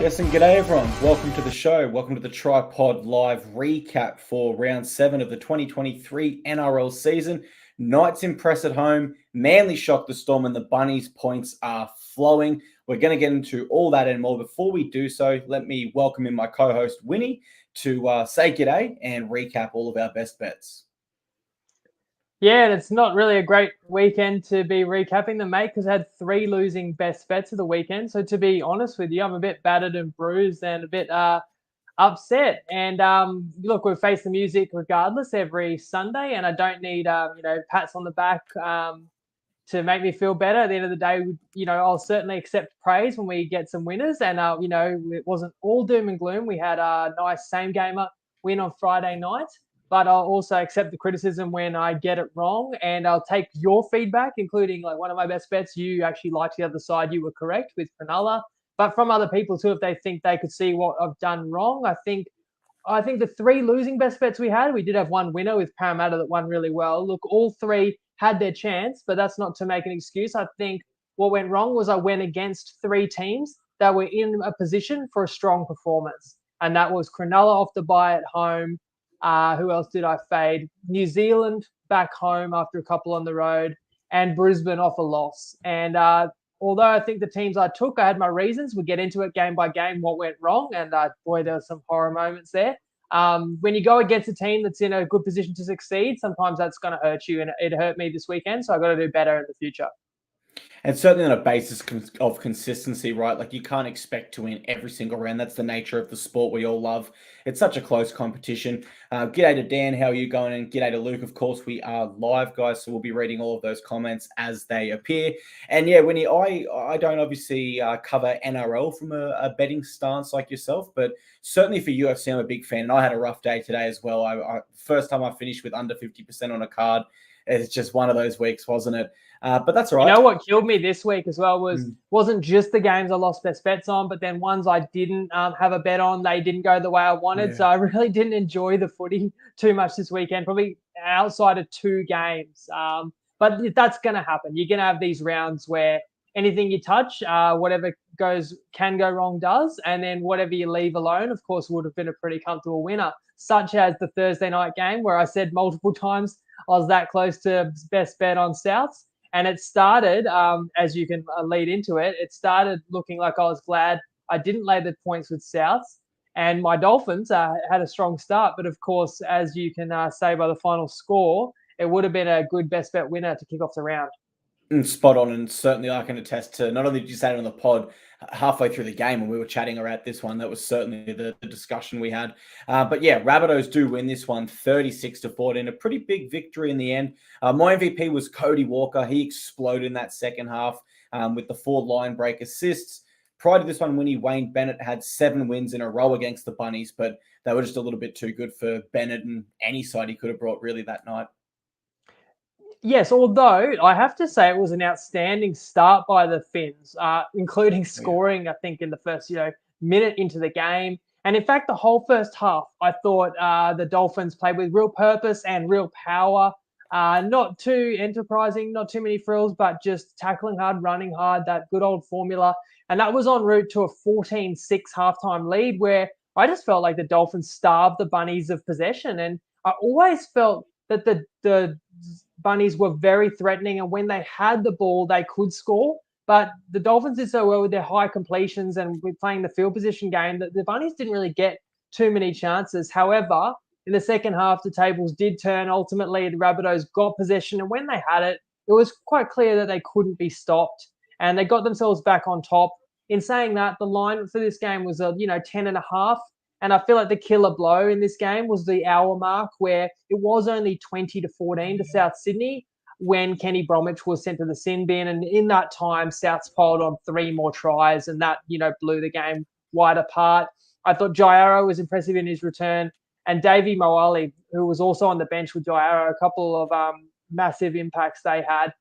Yes, and g'day everyone. Welcome to the show. Welcome to the TryPod live recap for round 7 of the 2023 NRL season. Knights impress at home, Manly shock the Storm, and the Bunnies points are flowing. We're going to get into all that and more. Before we do so, let me welcome in my co-host Winnie to say g'day and recap all of our best bets. Yeah, and it's not really a great weekend to be recapping them, mate, because I had 3 losing best bets of the weekend. So to be honest with you, I'm a bit battered and bruised and a bit upset. And look, we face the music regardless every Sunday, and I don't need pats on the back to make me feel better. At the end of the day, I'll certainly accept praise when we get some winners. And it wasn't all doom and gloom. We had a nice same gamer win on Friday night. But I'll also accept the criticism when I get it wrong, and I'll take your feedback, including like one of my best bets. You actually liked the other side. You were correct with Cronulla, but from other people too, if they think they could see what I've done wrong. I think the 3 losing best bets we had, we did have one winner with Parramatta that won really well. Look, all 3 had their chance, but that's not to make an excuse. I think what went wrong was I went against 3 teams that were in a position for a strong performance, and that was Cronulla off the bye at home. Who else did I fade? New Zealand back home after a couple on the road, and Brisbane off a loss. And although I think the teams I took, I had my reasons. We'll get into it game by game, what went wrong. And boy, there were some horror moments there. When you go against a team that's in a good position to succeed, sometimes that's going to hurt you. And it hurt me this weekend, so I've got to do better in the future. And certainly on a basis of consistency, right? Like you can't expect to win every single round. That's the nature of the sport we all love. It's such a close competition. G'day to Dan. How are you going? And g'day to Luke. Of course, we are live, guys. So we'll be reading all of those comments as they appear. And yeah, Winnie, I don't obviously cover NRL from a betting stance like yourself, but certainly for UFC, I'm a big fan. And I had a rough day today as well. First time I finished with under 50% on a card. It's just one of those weeks, wasn't it? But that's all right. You know what killed me this week as well wasn't just the games I lost best bets on, but then ones I didn't have a bet on. They didn't go the way I wanted. Yeah. So I really didn't enjoy the footy too much this weekend, probably outside of 2 games. But that's going to happen. You're going to have these rounds where anything you touch, whatever can go wrong does. And then whatever you leave alone, of course, would have been a pretty comfortable winner, such as the Thursday night game where I said multiple times I was that close to best bet on Souths. And it started, as you can lead into it, it started looking like I was glad I didn't lay the points with Souths. And my Dolphins had a strong start. But of course, as you can say by the final score, it would have been a good best bet winner to kick off the round. Spot on, and certainly I can attest to, not only did you say it on the pod halfway through the game when we were chatting about this one, that was certainly the discussion we had. But yeah, Rabbitohs do win this one 36-14, a pretty big victory in the end. My MVP was Cody Walker. He exploded in that second half with the 4 line break assists. Prior to this one, Wayne Bennett had 7 wins in a row against the Bunnies, but they were just a little bit too good for Bennett and any side he could have brought really that night. Yes, although I have to say it was an outstanding start by the Finns, including scoring, I think, in the first minute into the game. And in fact, the whole first half, I thought the Dolphins played with real purpose and real power. Not too enterprising, not too many frills, but just tackling hard, running hard, that good old formula. And that was en route to a 14-6 halftime lead where I just felt like the Dolphins starved the Bunnies of possession. And I always felt that the Bunnies were very threatening, and when they had the ball, they could score. But the Dolphins did so well with their high completions and with playing the field position game that the Bunnies didn't really get too many chances. However, in the second half, the tables did turn. Ultimately, the Rabbitohs got possession, and when they had it, it was quite clear that they couldn't be stopped, and they got themselves back on top. In saying that, the line for this game was 10.5. And I feel like the killer blow in this game was the hour mark where it was only 20-14 to South Sydney when Kenny Bromwich was sent to the sin bin. And in that time, Souths piled on 3 more tries, and that, blew the game wide apart. I thought Jairo was impressive in his return. And Davey Moali, who was also on the bench with Jairo, a couple of massive impacts they had.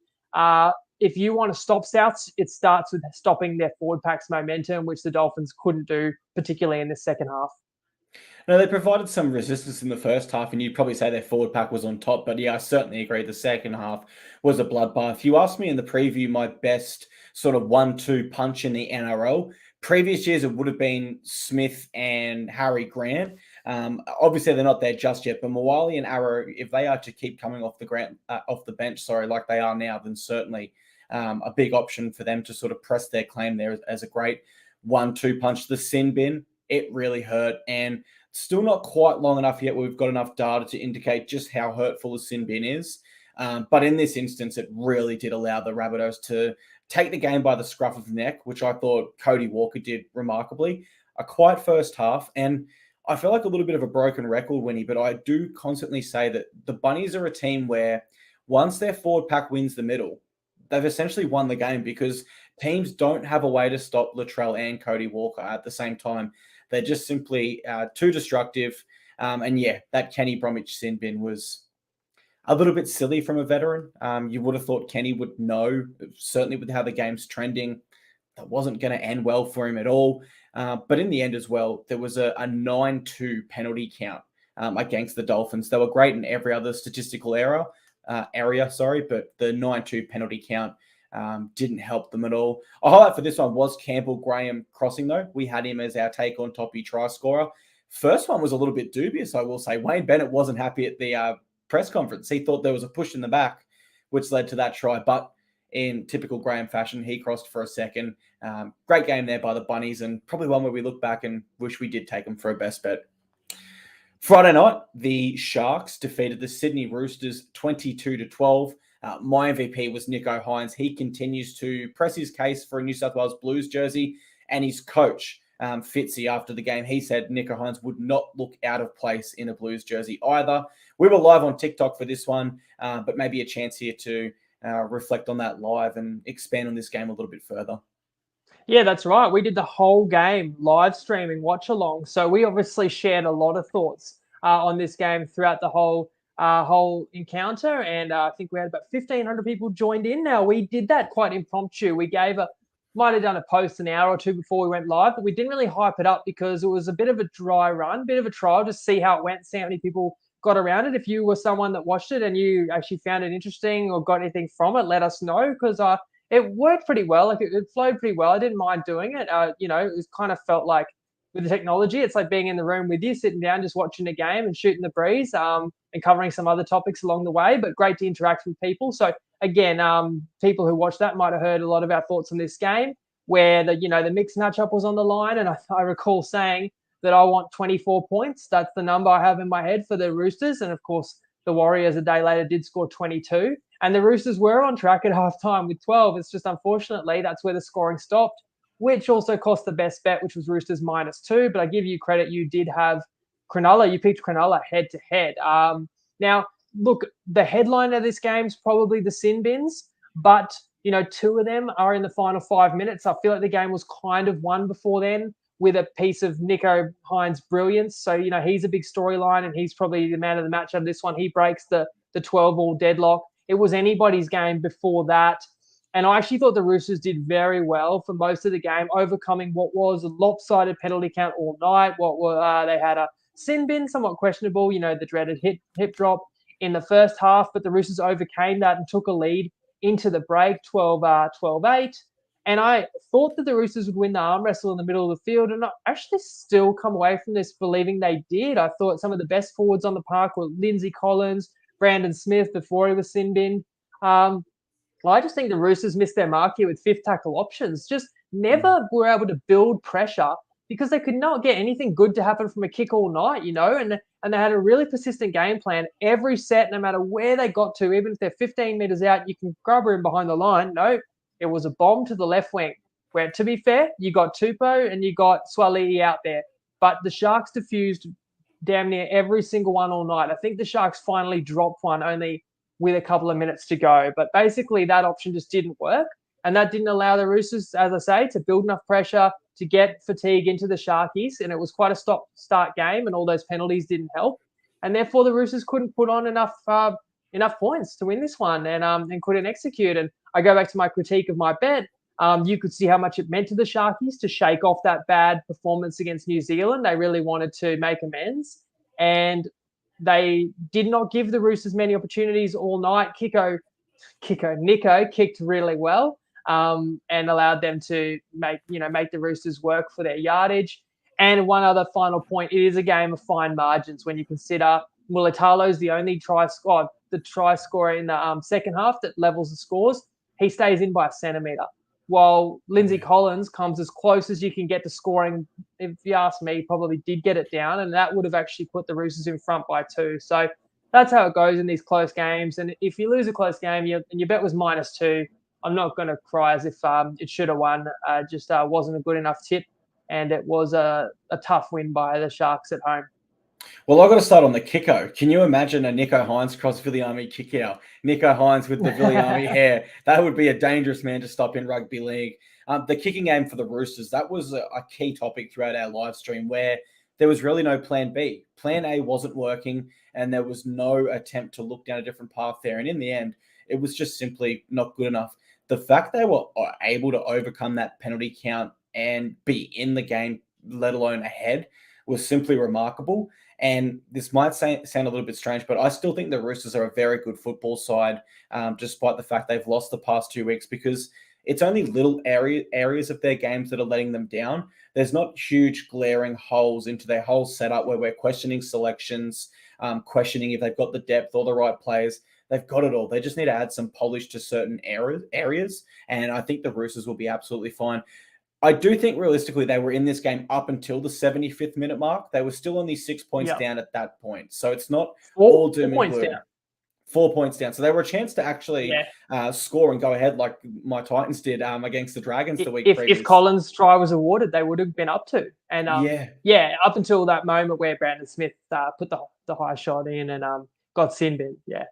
If you want to stop Souths, it starts with stopping their forward pack's momentum, which the Dolphins couldn't do, particularly in the second half. No, they provided some resistance in the first half, and you'd probably say their forward pack was on top. But yeah, I certainly agree. The second half was a bloodbath. You asked me in the preview my best sort of 1-2 punch in the NRL. Previous years, it would have been Smith and Harry Grant. Obviously, they're not there just yet, but Mawali and Arrow, if they are to keep coming off the bench, like they are now, then certainly a big option for them to sort of press their claim there as a great 1-2 punch. The sin bin, it really hurt, and still not quite long enough yet where we've got enough data to indicate just how hurtful a sin bin is. But in this instance, it really did allow the Rabbitohs to take the game by the scruff of the neck, which I thought Cody Walker did remarkably. A quiet first half, and I feel like a little bit of a broken record, Winnie, but I do constantly say that the Bunnies are a team where once their forward pack wins the middle, they've essentially won the game because teams don't have a way to stop Latrell and Cody Walker at the same time. They're just simply too destructive. And yeah, that Kenny Bromwich sin bin was a little bit silly from a veteran. You would have thought Kenny would know, certainly with how the game's trending, that wasn't going to end well for him at all. But in the end as well, there was a 9-2 penalty count against the Dolphins. They were great in every other statistical area, but the 9-2 penalty count didn't help them at all. A highlight for this one was Campbell Graham crossing, though. We had him as our take on Toppy try scorer. First one was a little bit dubious, I will say. Wayne Bennett wasn't happy at the press conference. He thought there was a push in the back, which led to that try. But in typical Graham fashion, he crossed for a second. Great game there by the Bunnies, and probably one where we look back and wish we did take them for a best bet. Friday night, the Sharks defeated the Sydney Roosters 22-12. My MVP was Nicho Hynes. He continues to press his case for a New South Wales Blues jersey, and his coach, Fitzy, after the game, he said Nicho Hynes would not look out of place in a Blues jersey either. We were live on TikTok for this one, but maybe a chance here to reflect on that live and expand on this game a little bit further. Yeah, that's right. We did the whole game live streaming, watch along. So we obviously shared a lot of thoughts on this game throughout the whole encounter. And I think we had about 1,500 people joined in. Now, we did that quite impromptu. We might have done a post an hour or two before we went live, but we didn't really hype it up because it was a bit of a dry run, bit of a trial, just see how it went, see how many people got around it. If you were someone that watched it and you actually found it interesting or got anything from it, let us know, because it worked pretty well. Like it flowed pretty well. I didn't mind doing it. It kind of felt like with the technology, it's like being in the room with you, sitting down, just watching a game and shooting the breeze, and covering some other topics along the way, but great to interact with people. So again, people who watched that might have heard a lot of our thoughts on this game, where the mixed matchup was on the line. And I recall saying that I want 24 points. That's the number I have in my head for the Roosters. And of course, the Warriors a day later did score 22. And the Roosters were on track at halftime with 12. It's just unfortunately that's where the scoring stopped, which also cost the best bet, which was Roosters -2. But I give you credit, you did have Cronulla. You picked Cronulla head to head. Now, look, the headline of this game is probably the sin bins, but two of them are in the final 5 minutes. I feel like the game was kind of won before then with a piece of Nicho Hynes' brilliance. So, he's a big storyline, and he's probably the man of the match of this one. He breaks the 12-all deadlock. It was anybody's game before that. And I actually thought the Roosters did very well for most of the game, overcoming what was a lopsided penalty count all night. They had a sin bin, somewhat questionable, the dreaded hip drop in the first half, but the Roosters overcame that and took a lead into the break, 12-8. And I thought that the Roosters would win the arm wrestle in the middle of the field, and I actually still come away from this believing they did. I thought some of the best forwards on the park were Lindsay Collins, Brandon Smith before he was sin bin. I just think the Roosters missed their mark here with fifth tackle options. Just never were able to build pressure because they could not get anything good to happen from a kick all night, and they had a really persistent game plan. Every set, no matter where they got to, even if they're 15 metres out, you can grub her in behind the line. No, it was a bomb to the left wing, where, to be fair, you got Tupou and you got Swaliti out there. But the Sharks diffused damn near every single one all night. I think the Sharks finally dropped one only with a couple of minutes to go. But basically, that option just didn't work. And that didn't allow the Roosters, as I say, to build enough pressure to get fatigue into the Sharkies. And it was quite a stop-start game, and all those penalties didn't help. And therefore, the Roosters couldn't put on enough points to win this one and couldn't execute. And I go back to my critique of my bet. You could see how much it meant to the Sharkies to shake off that bad performance against New Zealand. They really wanted to make amends. And they did not give the Roosters many opportunities all night. Nicho kicked really well. and allowed them to make the Roosters work for their yardage. And one other final point: it is a game of fine margins when you consider Mulatalo's the only try scorer in the second half that levels the scores. He stays in by a centimetre, while Lindsay Collins comes as close as you can get to scoring. If you ask me, probably did get it down, and that would have actually put the Roosters in front by 2. So that's how it goes in these close games. And if you lose a close game and your bet was -2, I'm not going to cry as if it should have won. Just wasn't a good enough tip, and it was a tough win by the Sharks at home. Well, I've got to start on the kicko. Can you imagine a Nico Hines cross Viliami kick out? Nico Hines with the Viliami hair. That would be a dangerous man to stop in rugby league. The kicking game for the Roosters, that was a key topic throughout our live stream, where there was really no plan B. Plan A wasn't working, and there was no attempt to look down a different path there. And in the end, it was just simply not good enough. The fact they were able to overcome that penalty count and be in the game, let alone ahead, was simply remarkable. And this might sound a little bit strange, but I still think the Roosters are a very good football side, despite the fact they've lost the past 2 weeks, because it's only little areas of their games that are letting them down. There's not huge glaring holes into their whole setup where we're questioning selections, questioning if they've got the depth or the right players. They've got it all. They just need to add some polish to certain areas, and I think the Roosters will be absolutely fine. I do think realistically they were in this game up until the 75th minute mark. They were still only 6 points down at that point. So it's not all doom and gloom. 4 points down. So they were a chance to actually score and go ahead like my Titans did against the Dragons the week previous. If Collins' try was awarded, they would have been up to. And up until that moment where Brandon Smith put the high shot in and got sin bin. Yeah.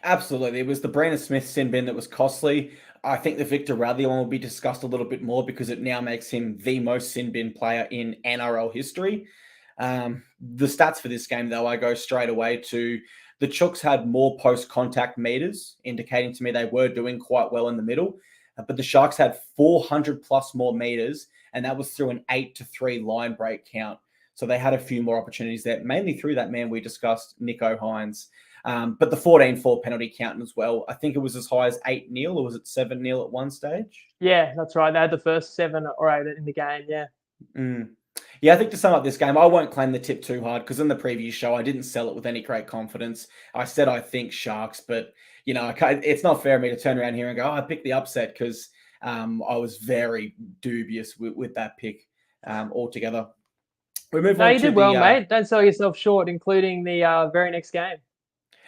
Absolutely. It was the Brandon Smith sin bin that was costly. I think the Victor Radley one will be discussed a little bit more because it now makes him the most sin bin player in NRL history. The stats for this game, though, I go straight away to the Chooks had more post-contact meters, indicating to me they were doing quite well in the middle. But the Sharks had 400 plus more meters, and that was through an 8-3 line break count. So they had a few more opportunities there, mainly through that man we discussed, Nico Hines. But the 14-4 penalty count as well. I think it was as high as 8-0, or was it 7-0 at one stage? Yeah, that's right. They had the first 7 or 8 in the game, yeah. Yeah, I think to sum up this game, I won't claim the tip too hard because in the previous show, I didn't sell it with any great confidence. I said I think Sharks, but, it's not fair of me to turn around here and go, I picked the upset because I was very dubious with that pick altogether. We move on you did well, mate. Don't sell yourself short, including the very next game.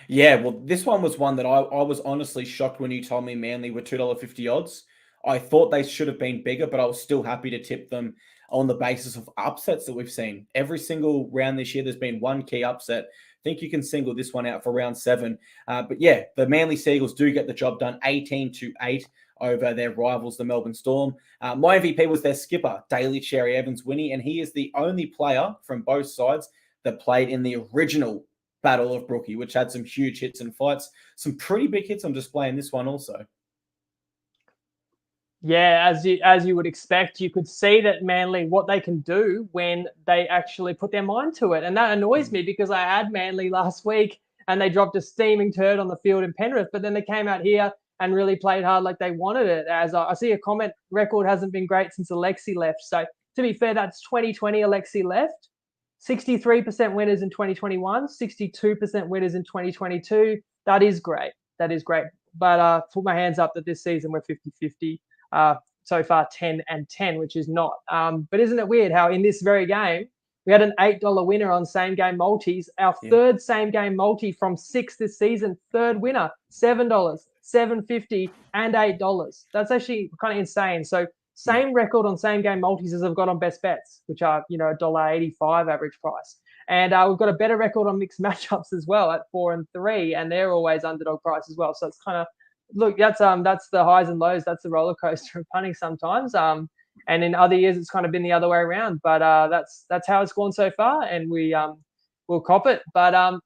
Yeah, well, this one was one that I was honestly shocked when you told me Manly were $2.50 odds. I thought they should have been bigger, but I was still happy to tip them on the basis of upsets that we've seen. Every single round this year, there's been one key upset. I think you can single this one out for round 7. But yeah, the Manly Seagulls do get the job done 18-8 over their rivals, the Melbourne Storm. My MVP was their skipper, Daly Cherry Evans-Winnie, and he is the only player from both sides that played in the original Battle of Brookie, which had some huge hits and fights. Some pretty big hits on display in this one also. Yeah, as you would expect, you could see that Manly, what they can do when they actually put their mind to it. And that annoys me because I had Manly last week and they dropped a steaming turd on the field in Penrith, but then they came out here and really played hard like they wanted it. As I see a comment, record hasn't been great since Alexi left. So to be fair, that's 2020 Alexi left. 63% winners in 2021, 62% winners in 2022. That is great. That is great. But put my hands up that this season we're 50-50. So far 10-10, which is not. But isn't it weird how in this very game, we had an $8 winner on same game multis. Our third same game multi from 6 this season, third winner, $7, $7.50, and $8. That's actually kind of insane. So same record on same game multis as I've got on best bets, which are, $1.85 average price. And we've got a better record on mixed matchups as well at 4 and 3, and they're always underdog price as well. So it's kind of, look, that's the highs and lows. That's the roller coaster of punting sometimes. And in other years, it's kind of been the other way around. But that's how it's gone so far, and we'll cop it. But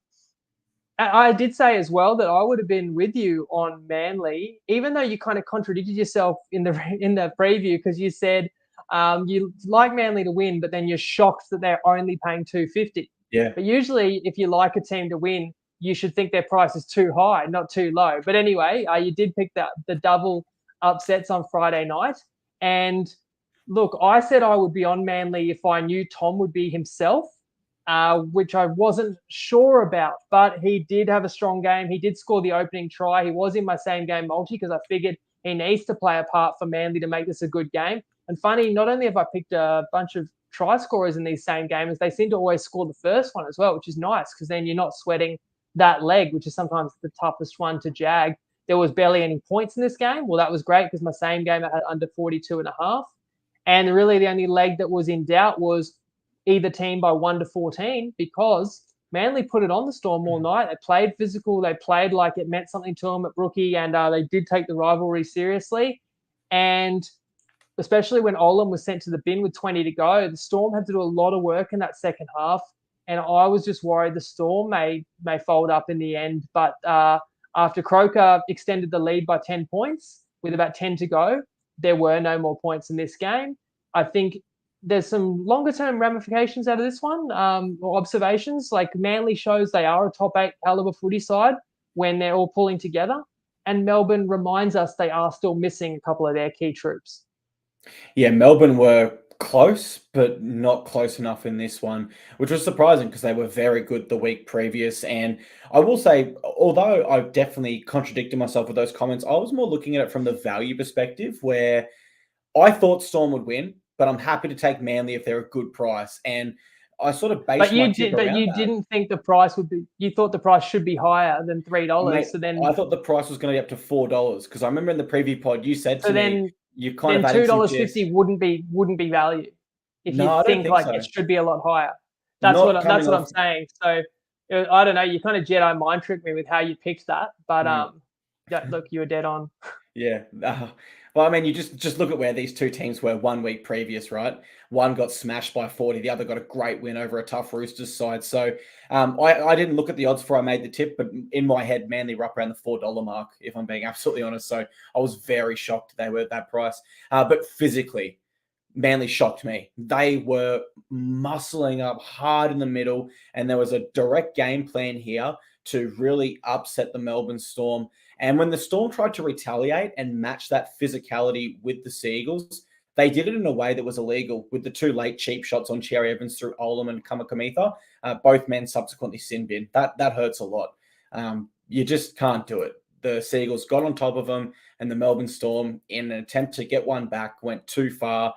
I did say as well that I would have been with you on Manly, even though you kind of contradicted yourself in the preview because you said you like Manly to win, but then you're shocked that they're only paying $2.50. Yeah. But usually, if you like a team to win, you should think their price is too high, not too low. But anyway, you did pick the double upsets on Friday night. And look, I said I would be on Manly if I knew Tom would be himself, which I wasn't sure about. But he did have a strong game. He did score the opening try. He was in my same game multi because I figured he needs to play a part for Manly to make this a good game. And funny, not only have I picked a bunch of try scorers in these same games, they seem to always score the first one as well, which is nice because then you're not sweating that leg, which is sometimes the toughest one to jag. There was barely any points in this game. Well, that was great because my same game I had under 42.5. And really the only leg that was in doubt was either team by 1-14 because Manly put it on the Storm all night. They played physical. They played like it meant something to them at Brookie, and they did take the rivalry seriously. And especially when Olam was sent to the bin with 20 to go, the Storm had to do a lot of work in that second half. And I was just worried the Storm may fold up in the end. But after Croker extended the lead by 10 points with about 10 to go, there were no more points in this game. I think there's some longer-term ramifications out of this one, or observations. Like Manly shows they are a top 8 caliber footy side when they're all pulling together. And Melbourne reminds us they are still missing a couple of their key troops. Yeah, Melbourne were close, but not close enough in this one, which was surprising because they were very good the week previous. And I will say, although I've definitely contradicted myself with those comments, I was more looking at it from the value perspective where I thought Storm would win, but I'm happy to take Manly if they're a good price. And I sort of based my tip around that. Didn't think the price would be. You thought the price should be higher than $3. Mate, so then I thought the price was going to be up to $4 because I remember in the preview pod you said to me you kind then of added $2.50 wouldn't be value if you think like it should be a lot higher. That's what I'm saying. So I don't know. You kind of Jedi mind tricked me with how you picked that, but look, you were dead on. Yeah. Well, I mean, you just look at where these two teams were 1 week previous, right? One got smashed by 40. The other got a great win over a tough Roosters side. So I didn't look at the odds before I made the tip, but in my head, Manly were up around the $4 mark, if I'm being absolutely honest. So I was very shocked they were at that price. But physically, Manly shocked me. They were muscling up hard in the middle, and there was a direct game plan here to really upset the Melbourne Storm. And when the Storm tried to retaliate and match that physicality with the Seagulls, they did it in a way that was illegal with the 2 late cheap shots on Cherry Evans through Olam and Kamakamitha. Both men subsequently sin bin. That hurts a lot. You just can't do it. The Seagulls got on top of them, and the Melbourne Storm, in an attempt to get one back, went too far.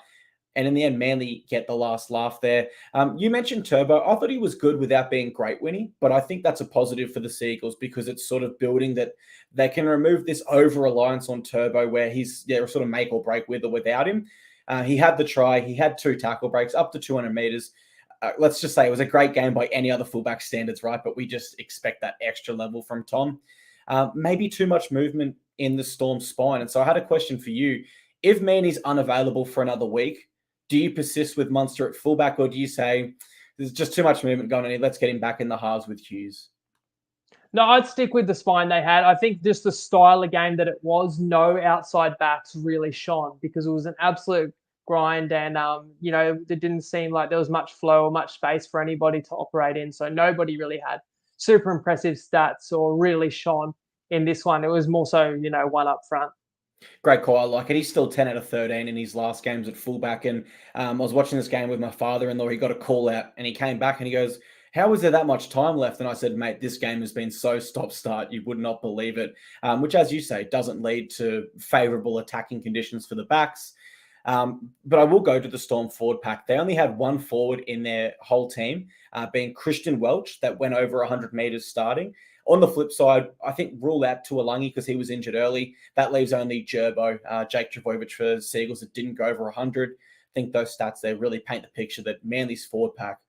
And in the end, Manly get the last laugh there. You mentioned Turbo. I thought he was good without being great, Winnie, but I think that's a positive for the Seagulls because it's sort of building that they can remove this over-reliance on Turbo where he's sort of make or break with or without him. He had the try. He had 2 tackle breaks up to 200 meters. Let's just say it was a great game by any other fullback standards, right? But we just expect that extra level from Tom. Maybe too much movement in the Storm spine. And so I had a question for you. If Manny's unavailable for another week, do you persist with Munster at fullback, or do you say there's just too much movement going on here? Let's get him back in the halves with Hughes. No, I'd stick with the spine they had. I think just the style of game that it was, no outside backs really shone because it was an absolute grind and, it didn't seem like there was much flow or much space for anybody to operate in. So nobody really had super impressive stats or really shone in this one. It was more so, one up front. Great call. I like it. He's still 10 out of 13 in his last games at fullback. And I was watching this game with my father-in-law. He got a call out and he came back and he goes, how is there that much time left? And I said, mate, this game has been so stop-start. You would not believe it, which, as you say, doesn't lead to favourable attacking conditions for the backs. But I will go to the Storm forward pack. They only had one forward in their whole team, being Christian Welch, that went over 100 metres starting. On the flip side, I think rule out Tuolangi because he was injured early. That leaves only Gerbo, Jake Trbojevic for Seagulls that didn't go over 100. I think those stats there really paint the picture that Manly's forward pack,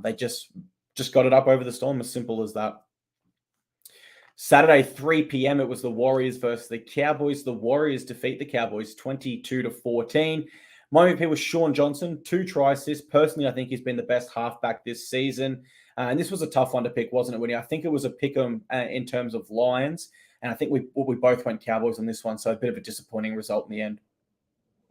they just got it up over the Storm, as simple as that. Saturday, 3 p.m, it was the Warriors versus the Cowboys. The Warriors defeat the Cowboys 22-14. My MVP was Sean Johnson, 2 try assists. Personally, I think he's been the best halfback this season. And this was a tough one to pick, wasn't it, Winnie? I think it was a pick 'em in terms of Lions. And I think we both went Cowboys on this one. So a bit of a disappointing result in the end.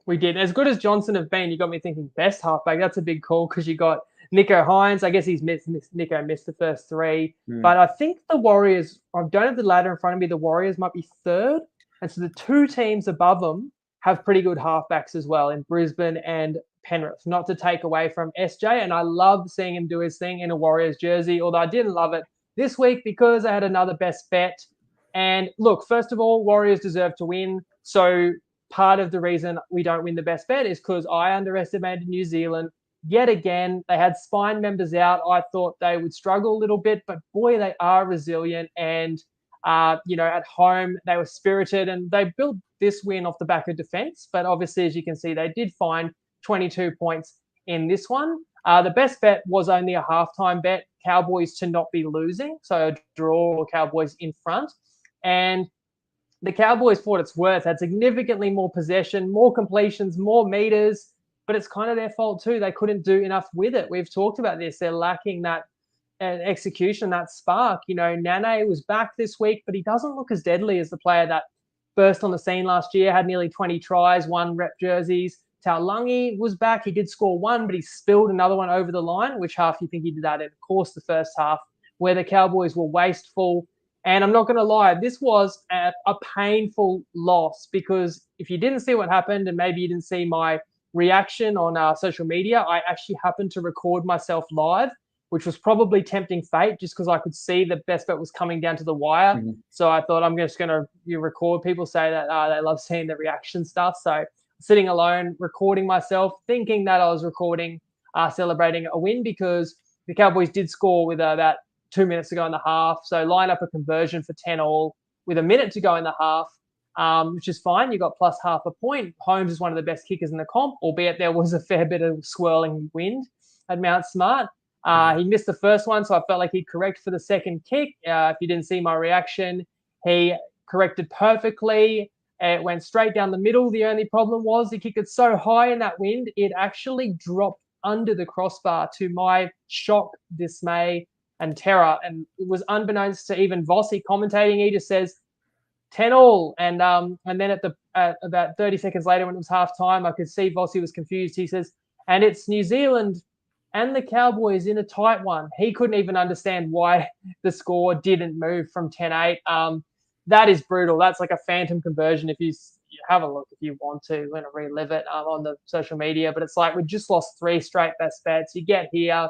We did. As good as Johnson have been, you got me thinking best halfback. That's a big call because you got Nico Hines. I guess Nico missed the first 3. But I think the Warriors, I don't have the ladder in front of me. The Warriors might be 3rd And so the two teams above them have pretty good halfbacks as well in Brisbane and Penrith, not to take away from SJ. And I love seeing him do his thing in a Warriors jersey, although I didn't love it this week because I had another best bet. And look, first of all, Warriors deserve to win. So part of the reason we don't win the best bet is because I underestimated New Zealand. Yet again, they had spine members out. I thought they would struggle a little bit, but boy, they are resilient. And at home, they were spirited and they built this win off the back of defense. But obviously, as you can see, they did find 22 points in this one. The best bet was only a halftime bet, Cowboys to not be losing. So a draw or Cowboys in front. And the Cowboys, for what it's worth, had significantly more possession, more completions, more meters, but it's kind of their fault too. They couldn't do enough with it. We've talked about this. They're lacking that execution, that spark. Nane was back this week, but he doesn't look as deadly as the player that burst on the scene last year, had nearly 20 tries, 1 rep jerseys. Taulagi was back. He did score 1, but he spilled another one over the line, which half you think he did that in, of course, the first half, where the Cowboys were wasteful. And I'm not going to lie, this was a painful loss because if you didn't see what happened and maybe you didn't see my reaction on social media, I actually happened to record myself live, which was probably tempting fate just because I could see the best bet was coming down to the wire. Mm-hmm. So I thought I'm just going to record. People say that they love seeing the reaction stuff. So sitting alone, recording myself, thinking that I was recording, celebrating a win because the Cowboys did score with about 2 minutes to go in the half. So line up a conversion for 10-all with a minute to go in the half, which is fine. You got plus half a point. Holmes is one of the best kickers in the comp, albeit there was a fair bit of swirling wind at Mount Smart. He missed the first one, so I felt like he'd correct for the second kick. If you didn't see my reaction, he corrected perfectly. It went straight down the middle. The only problem was he kicked it so high in that wind, it actually dropped under the crossbar to my shock, dismay, and terror. And it was unbeknownst to even Vossi commentating. He just says 10-all. And then at about 30 seconds later, when it was half time, I could see Vossi was confused. He says, and it's New Zealand and the Cowboys in a tight one. He couldn't even understand why the score didn't move from 10-8. That is brutal. That's like a phantom conversion. If you have a look, if you want to, and relive it on the social media. But it's like we just lost 3 straight best bets. You get here,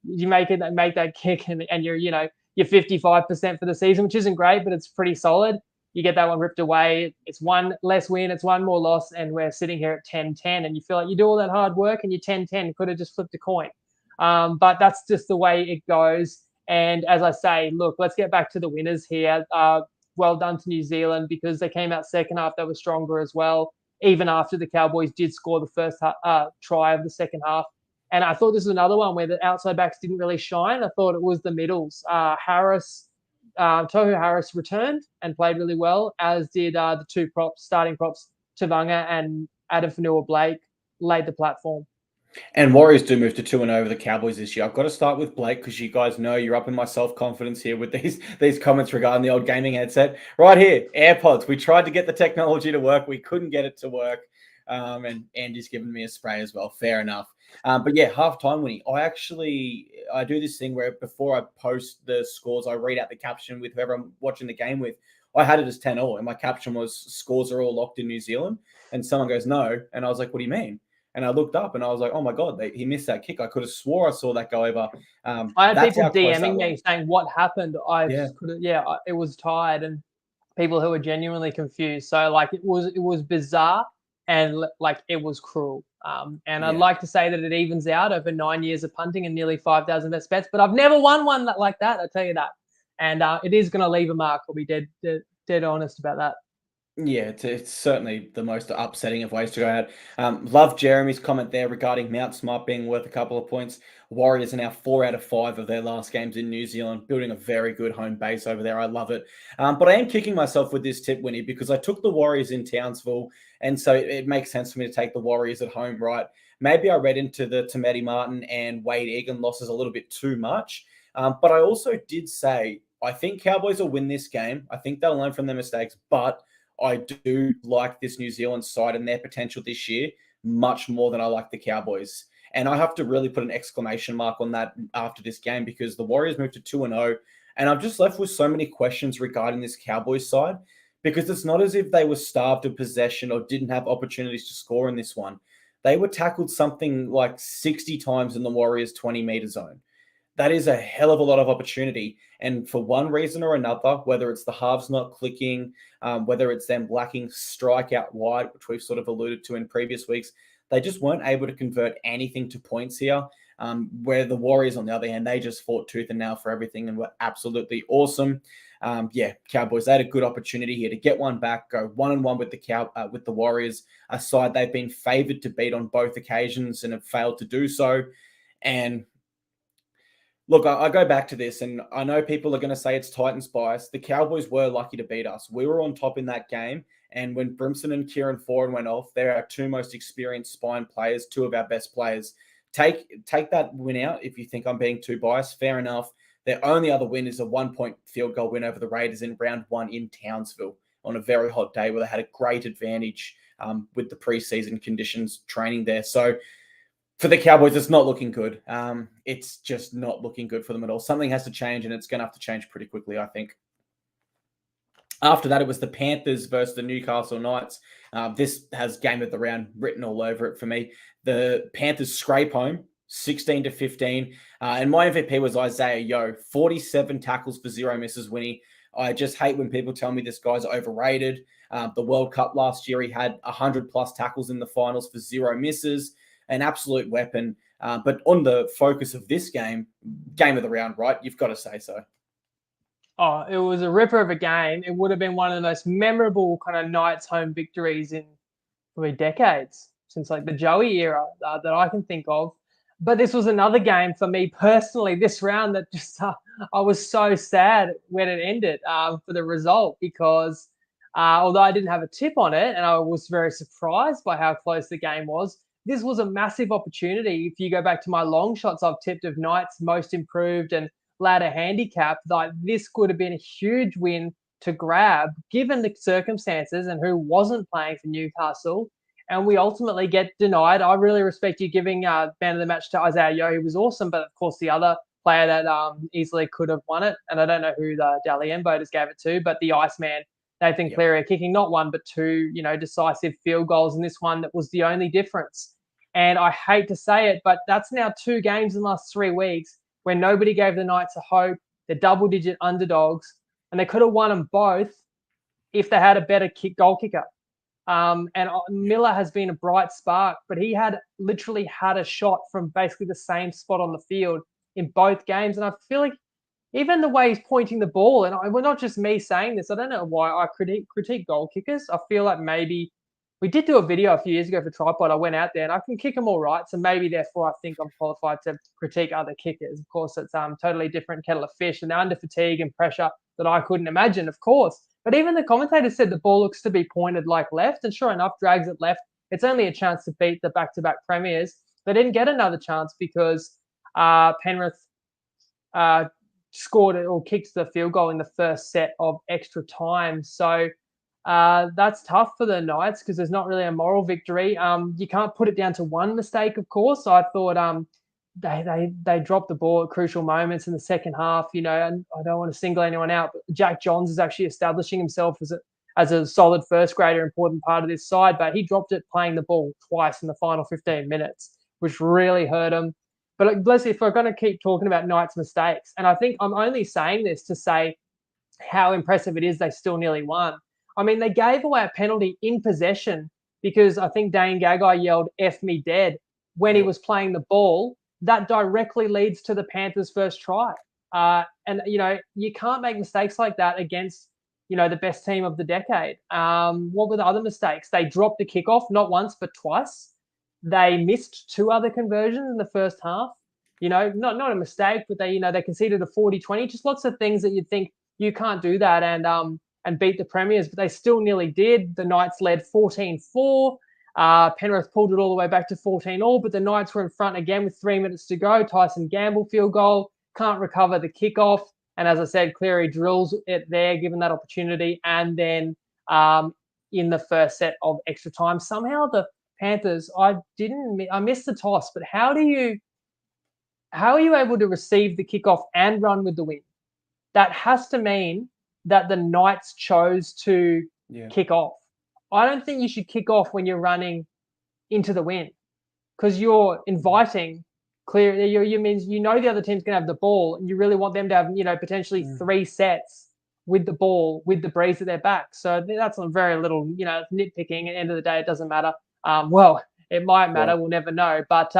you make that kick, and you're 55% for the season, which isn't great, but it's pretty solid. You get that one ripped away. It's 1 less win. It's 1 more loss. And we're sitting here at 10-10. And you feel like you do all that hard work and you're 10-10. Could have just flipped a coin. But that's just the way it goes. And as I say, look, let's get back to the winners here. Well done to New Zealand because they came out second half. They were stronger as well, even after the Cowboys did score the first try of the second half. And I thought this was another one where the outside backs didn't really shine. I thought it was the middles. Tohu Harris returned and played really well, as did the 2 starting props, Tavanga and Adam Fanua-Blake, laid the platform. And Warriors do move to 2-0 over the Cowboys this year. I've got to start with Blake because you guys know you're up in my self-confidence here with these comments regarding the old gaming headset. Right here, AirPods. We tried to get the technology to work. We couldn't get it to work. And Andy's given me a spray as well. Fair enough. But yeah, halftime winning. I do this thing where before I post the scores, I read out the caption with whoever I'm watching the game with. I had it as 10-all, and my caption was scores are all locked in New Zealand. And someone goes, no. And I was like, what do you mean? And I looked up and I was like, oh my God, he missed that kick. I could have swore I saw that go over. I had people DMing me saying what happened. It was tied, and people who were genuinely confused. So like it was bizarre and like it was cruel. I'd like to say that it evens out over 9 years of punting and nearly 5,000 best bets, but I've never won one like that. I'll tell you that. And it is going to leave a mark. I'll be dead honest about that. Yeah, it's certainly the most upsetting of ways to go out. Love Jeremy's comment there regarding Mount Smart being worth a couple of points. Warriors are now 4 out of 5 of their last games in New Zealand, building a very good home base over there. I love it. But I am kicking myself with this tip, Winnie, because I took the Warriors in Townsville, and so it makes sense for me to take the Warriors at home, right? Maybe I read into the Tamati Martin and Wade Egan losses a little bit too much. But I also did say, I think Cowboys will win this game. I think they'll learn from their mistakes, but I do like this New Zealand side and their potential this year much more than I like the Cowboys. And I have to really put an exclamation mark on that after this game because the Warriors moved to 2-0. And I'm just left with so many questions regarding this Cowboys side because it's not as if they were starved of possession or didn't have opportunities to score in this one. They were tackled something like 60 times in the Warriors' 20-meter zone. That is a hell of a lot of opportunity. And for one reason or another, whether it's the halves not clicking, whether it's them lacking strike out wide, which we've sort of alluded to in previous weeks, they just weren't able to convert anything to points here. Where the Warriors, on the other hand, they just fought tooth and nail for everything and were absolutely awesome. Cowboys, they had a good opportunity here to get one back, go 1-1 with the Warriors, a side they've been favored to beat on both occasions and have failed to do so. And look, I go back to this, and I know people are going to say it's Titans bias. The Cowboys were lucky to beat us. We were on top in that game, and when Brimson and Kieran Foran went off, they're our two most experienced spine players, two of our best players. Take that win out if you think I'm being too biased. Fair enough. Their only other win is a 1-point field goal win over the Raiders in round 1 in Townsville on a very hot day where they had a great advantage with the preseason conditions training there. So for the Cowboys, it's not looking good. It's just not looking good for them at all. Something has to change, and it's going to have to change pretty quickly, I think. After that, it was the Panthers versus the Newcastle Knights. This has game of the round written all over it for me. The Panthers scrape home 16-15. And my MVP was Isaiah Yeo, 47 tackles for 0 misses, Winnie. I just hate when people tell me this guy's overrated. The World Cup last year, he had 100+ tackles in the finals for 0 misses. An absolute weapon. But on the focus of this game of the round, right? You've got to say so. Oh, it was a ripper of a game. It would have been one of the most memorable kind of Knights home victories in probably decades, since like the Joey era that I can think of. But this was another game for me personally this round that just I was so sad when it ended for the result, because although I didn't have a tip on it and I was very surprised by how close the game was, this was a massive opportunity. If you go back to my long shots I've tipped of Knights most improved and ladder handicap, like this could have been a huge win to grab given the circumstances and who wasn't playing for Newcastle. And we ultimately get denied. I really respect you giving man of the match to Isaiah Yeo, who was awesome, but of course the other player that easily could have won it, and I don't know who the Dalian voters gave it to, but the Iceman, Nathan Cleary, kicking not one but two, decisive field goals in this one that was the only difference. And I hate to say it, but that's now 2 games in the last 3 weeks where nobody gave the Knights a hope. They're double-digit underdogs, and they could have won them both if they had a better goal kicker. And Miller has been a bright spark, but he literally had a shot from basically the same spot on the field in both games. And I feel like even the way he's pointing the ball, and well, not just me saying this, I don't know why I critique goal kickers. I feel like maybe we did do a video a few years ago for TryPod. I went out there and I can kick them all right. So maybe therefore I think I'm qualified to critique other kickers. Of course, it's totally different kettle of fish, and they're under fatigue and pressure that I couldn't imagine, of course. But even the commentator said the ball looks to be pointed like left, and sure enough, drags it left. It's only a chance to beat the back-to-back premiers. They didn't get another chance because Penrith scored it or kicked the field goal in the first set of extra time. So that's tough for the Knights because there's not really a moral victory. You can't put it down to one mistake, of course. I thought they dropped the ball at crucial moments in the second half, and I don't want to single anyone out, but Jack Johns is actually establishing himself as a solid first grader, important part of this side, but he dropped it playing the ball twice in the final 15 minutes, which really hurt him. But bless you, if we're going to keep talking about Knights' mistakes, and I think I'm only saying this to say how impressive it is they still nearly won. I mean, they gave away a penalty in possession because I think Dane Gagai yelled "F me dead" when he was playing the ball. That directly leads to the Panthers' first try. And, you can't make mistakes like that against, the best team of the decade. What were the other mistakes? They dropped the kickoff, not once, but twice. They missed 2 other conversions in the first half. Not a mistake, but they conceded a 40-20. Just lots of things that you'd think you can't do that and beat the Premiers, but they still nearly did. The Knights led 14-4. Penrith pulled it all the way back to 14-all, but the Knights were in front again with 3 minutes to go. Tyson Gamble field goal, can't recover the kickoff. And as I said, Cleary drills it there, given that opportunity. And then in the first set of extra time, somehow the Panthers, I missed the toss, but how are you able to receive the kickoff and run with the win? That has to mean that the Knights chose to Yeah. kick off. I don't think you should kick off when you're running into the wind, because you're inviting clear. You means the other team's going to have the ball, and you really want them to have potentially 3 sets with the ball with the breeze at their back. So that's a very little nitpicking. At the end of the day, it doesn't matter. Well, it might matter. Yeah. We'll never know. But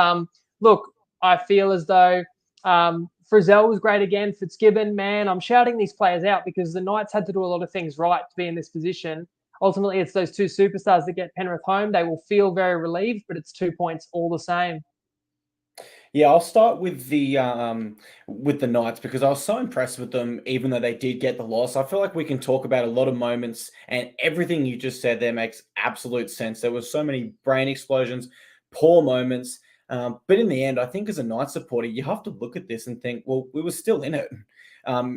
look, I feel as though Frizzell was great again. Fitzgibbon, man, I'm shouting these players out because the Knights had to do a lot of things right to be in this position. Ultimately, it's those 2 superstars that get Penrith home. They will feel very relieved, but it's 2 points all the same. Yeah, I'll start with the Knights because I was so impressed with them, even though they did get the loss. I feel like we can talk about a lot of moments, and everything you just said there makes absolute sense. There were so many brain explosions, poor moments, but in the end, I think as a Knights supporter, you have to look at this and think, well, we were still in it.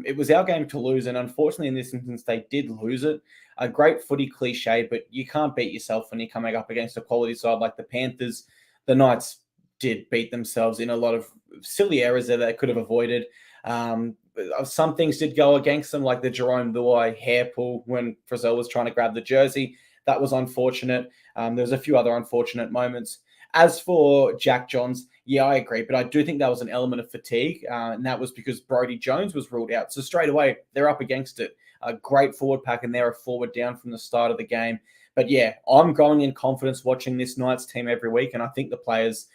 It was our game to lose, and unfortunately, in this instance, they did lose it. A great footy cliche, but you can't beat yourself when you're coming up against a quality side like the Panthers. The Knights did beat themselves in a lot of silly errors there that they could have avoided. Some things did go against them, like the Jerome Luai hair pull when Frizzell was trying to grab the jersey. That was unfortunate. There's a few other unfortunate moments. As for Jack Johns, yeah, I agree, but I do think that was an element of fatigue, and that was because Brodie Jones was ruled out. So straight away, they're up against it. A great forward pack, and they're a forward down from the start of the game. But yeah, I'm going in confidence watching this Knights team every week, and I think the players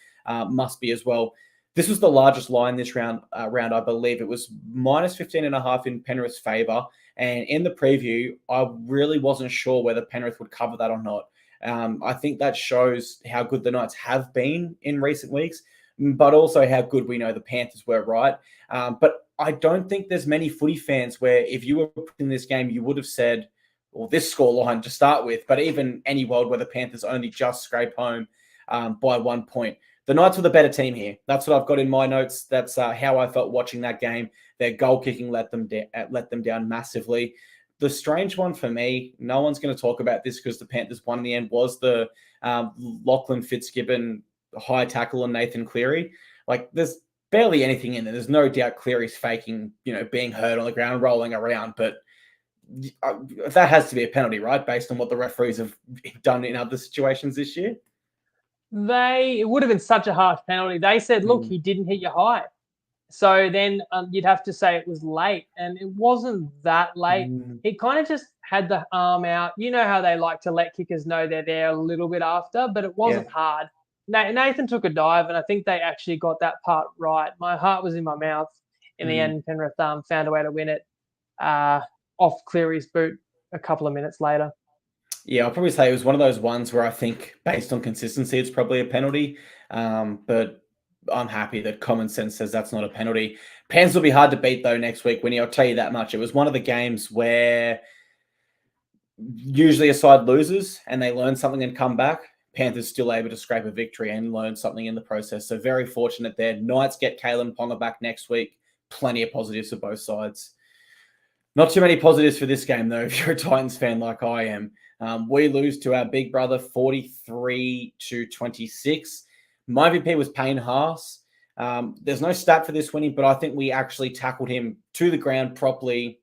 must be as well. This was the largest line this round, I believe. It was minus 15.5 in Penrith's favour. And in the preview, I really wasn't sure whether Penrith would cover that or not. I think that shows how good the Knights have been in recent weeks, but also how good we know the Panthers were, right? But I don't think there's many footy fans where if you were in this game, you would have said, well, this scoreline to start with, but even any world where the Panthers only just scrape home by 1 point. The Knights were the better team here. That's what I've got in my notes. That's how I felt watching that game. Their goal kicking let them down massively. The strange one for me, no one's going to talk about this because the Panthers won in the end, was the Lachlan Fitzgibbon high tackle on Nathan Cleary. Like, there's barely anything in there. There's no doubt Cleary's faking, being hurt on the ground, rolling around. But that has to be a penalty, right? Based on what the referees have done in other situations this year. It would have been such a harsh penalty. They said, look, he didn't hit you high. So then you'd have to say it was late, and it wasn't that late. He kind of just had the arm out. You know how they like to let kickers know they're there a little bit after, but it wasn't hard. Nathan took a dive, and I think they actually got that part right. My heart was in my mouth. In the end, Penrith found a way to win it off Cleary's boot a couple of minutes later. Yeah, I'll probably say it was one of those ones where I think based on consistency, it's probably a penalty. But I'm happy that common sense says that's not a penalty. Pens will be hard to beat, though, next week, Winnie. I'll tell you that much. It was one of the games where usually a side loses and they learn something and come back. Panthers still able to scrape a victory and learn something in the process. So very fortunate there. Knights get Kalen Ponga back next week. Plenty of positives for both sides. Not too many positives for this game, though, if you're a Titans fan like I am. We lose to our big brother 43-26. My MVP was Payne Haas. There's no stat for this, Winnie, but I think we actually tackled him to the ground properly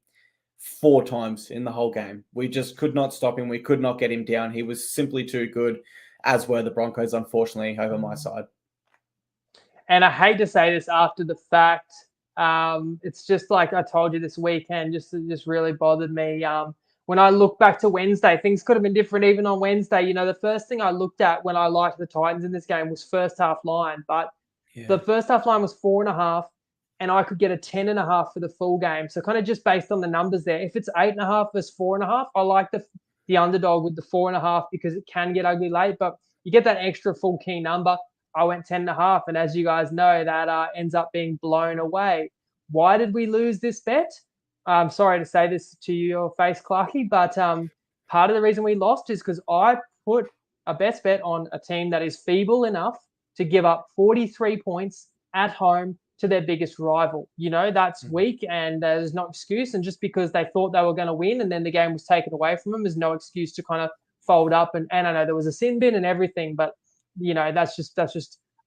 4 times in the whole game. We just could not stop him. We could not get him down. He was simply too good, as were the Broncos, unfortunately, over my side. And I hate to say this after the fact. It's just like I told you this weekend, just really bothered me. When I look back to Wednesday, things could have been different even on Wednesday. The first thing I looked at when I liked the Titans in this game was first half line. But the first half line was 4.5, and I could get a 10.5 for the full game. So kind of just based on the numbers there. If it's 8.5 versus 4.5, I like the underdog with the 4.5 because it can get ugly late, but you get that extra full key number. I went 10.5, and as you guys know, that ends up being blown away. Why did we lose this bet? I'm sorry to say this to your face, Clarky, but part of the reason we lost is because I put a best bet on a team that is feeble enough to give up 43 points at home to their biggest rival. That's weak, and there's no excuse. And just because they thought they were going to win and then the game was taken away from them is no excuse to kind of fold up. And I know there was a sin bin and everything, but that's just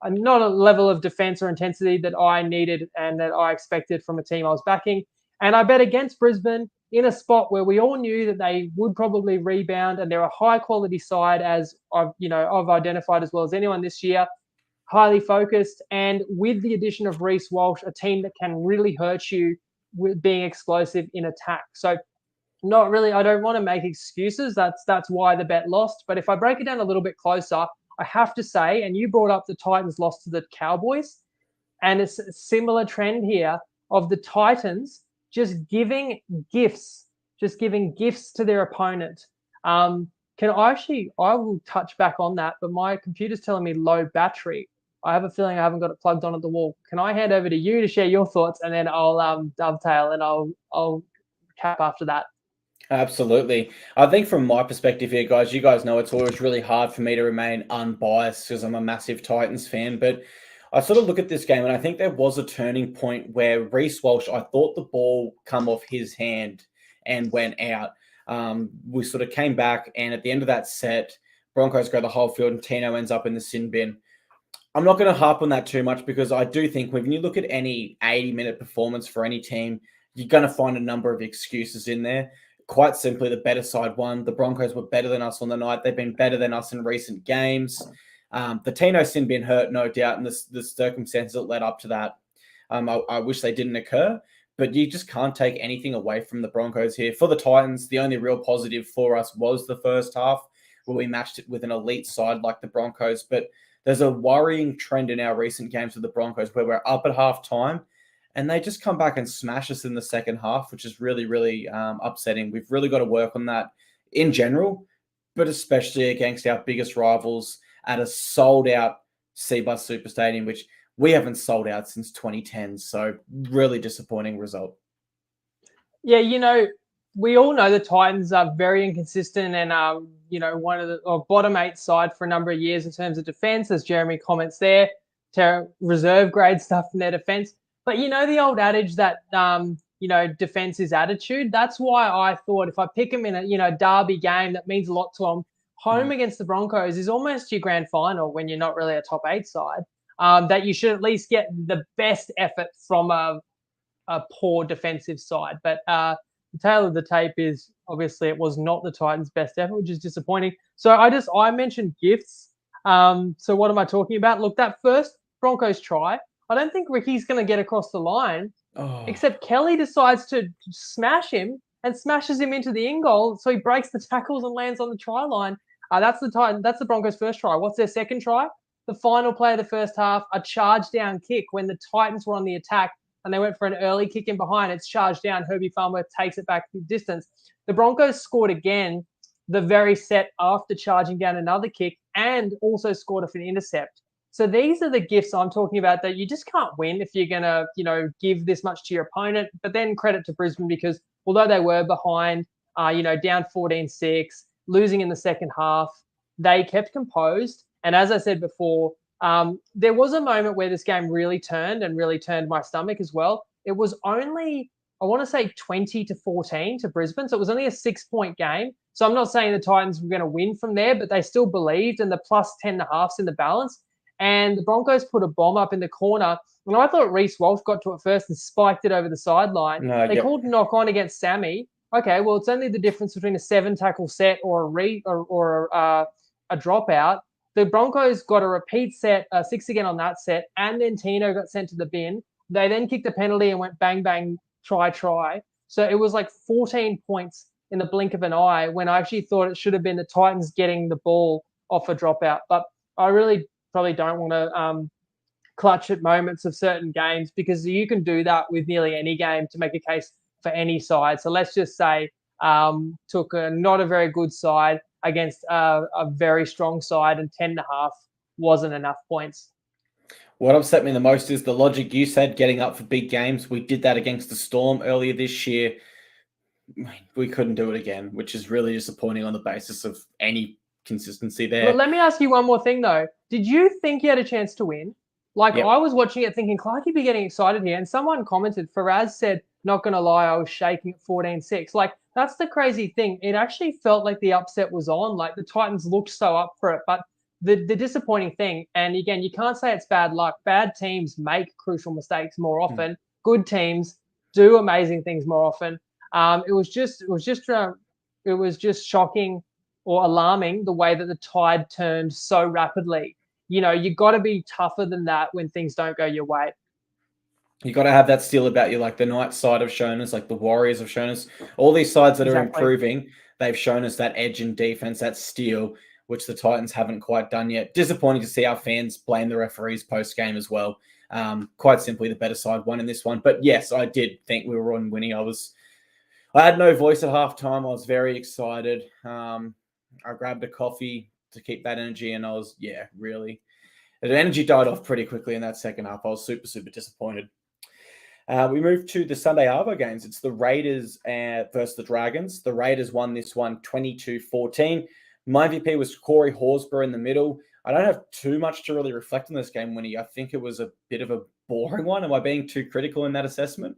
not a level of defense or intensity that I needed and that I expected from a team I was backing. And I bet against Brisbane in a spot where we all knew that they would probably rebound, and they're a high quality side, as I've identified as well as anyone this year, highly focused, and with the addition of Reece Walsh, a team that can really hurt you with being explosive in attack. So not really, I don't want to make excuses. That's why the bet lost. But if I break it down a little bit closer, I have to say, and you brought up the Titans lost to the Cowboys, and it's a similar trend here of the Titans just giving gifts to their opponent. I will touch back on that, but my computer's telling me low battery. I have a feeling I haven't got it plugged on at the wall. Can I hand over to you to share your thoughts, and then I'll dovetail and I'll cap after that. Absolutely. I think from my perspective here, guys, you guys know it's always really hard for me to remain unbiased because I'm a massive Titans fan. But I sort of look at this game and I think there was a turning point where Reece Walsh, I thought the ball come off his hand and went out. We sort of came back, and at the end of that set, Broncos go the whole field and Tino ends up in the sin bin. I'm not going to harp on that too much because I do think when you look at any 80-minute performance for any team, you're going to find a number of excuses in there. Quite simply, the better side won. The Broncos were better than us on the night. They've been better than us in recent games. The Tino sin bin hurt, no doubt, and the circumstances that led up to that. I wish they didn't occur, but you just can't take anything away from the Broncos here. For the Titans, the only real positive for us was the first half where we matched it with an elite side like the Broncos. But there's a worrying trend in our recent games with the Broncos where we're up at halftime and they just come back and smash us in the second half, which is really, really upsetting. We've really got to work on that in general, but especially against our biggest rivals at a sold-out Cbus Super Stadium, which we haven't sold out since 2010. So really disappointing result. Yeah, we all know the Titans are very inconsistent and one of the bottom 8 side for a number of years in terms of defense, as Jeremy comments there, to reserve grade stuff in their defense. But the old adage that defense is attitude. That's why I thought if I pick them in a derby game that means a lot to them, home against the Broncos is almost your grand final when you're not really a top 8 side. That you should at least get the best effort from a poor defensive side. But the tale of the tape is obviously it was not the Titans' best effort, which is disappointing. So I mentioned gifts. So what am I talking about? Look, that first Broncos try, I don't think Ricky's going to get across the line, except Kelly decides to smash him and smashes him into the in goal. So he breaks the tackles and lands on the try line. That's the Broncos' first try. What's their second try? The final play of the first half, a charge down kick when the Titans were on the attack and they went for an early kick in behind. It's charged down. Herbie Farnworth takes it back the distance. The Broncos scored again the very set after charging down another kick and also scored off an intercept. So these are the gifts I'm talking about that you just can't win if you're going to, give this much to your opponent. But then credit to Brisbane because although they were behind, down 14-6, losing in the second half, they kept composed. And as I said before, there was a moment where this game really turned my stomach as well. It was only, I want to say 20-14 to Brisbane. So it was only a 6-point game. So I'm not saying the Titans were going to win from there, but they still believed, and the plus 10.5's in the balance. And the Broncos put a bomb up in the corner. And I thought Reece Walsh got to it first and spiked it over the sideline. They called knock on against Sammy. Okay, well, it's only the difference between a 7-tackle set or a dropout. The Broncos got a repeat set, 6 again on that set, and then Tino got sent to the bin. They then kicked a penalty and went bang, bang, try. So it was like 14 points in the blink of an eye when I actually thought it should have been the Titans getting the ball off a dropout. But I really probably don't want to clutch at moments of certain games because you can do that with nearly any game to make a case for any side. So let's just say took not a very good side against a very strong side, and 10.5 wasn't enough points. What upset me the most is the logic you said, getting up for big games. We did that against the Storm earlier this year. We couldn't do it again, which is really disappointing on the basis of any consistency there. But let me ask you one more thing, though. Did you think you had a chance to win? I was watching it thinking, Clarkie'd be getting excited here. And someone commented, Faraz said, not going to lie, I was shaking at 14-6. That's the crazy thing. It actually felt like the upset was on. The Titans looked so up for it. But the disappointing thing, and again, you can't say it's bad luck. Bad teams make crucial mistakes more often. Good teams do amazing things more often. It was just shocking or alarming the way that the tide turned so rapidly. You got to be tougher than that when things don't go your way. You got to have that still about you. Like the Knights side have shown us, like the Warriors have shown us, all these sides that are improving, they've shown us that edge in defense, that steel, which the Titans haven't quite done yet. Disappointing to see our fans blame the referees post-game as well. Quite simply, the better side won in this one. But yes, I did think we were on winning. I had no voice at halftime. I was very excited. I grabbed a coffee to keep that energy, and I was, really. The energy died off pretty quickly in that second half. I was super, super disappointed. We moved to the Sunday Arvo games. It's the Raiders versus the Dragons. The Raiders won this one 22-14. My MVP was Corey Horsburgh in the middle. I don't have too much to really reflect on this game, Winnie. I think it was a bit of a boring one. Am I being too critical in that assessment?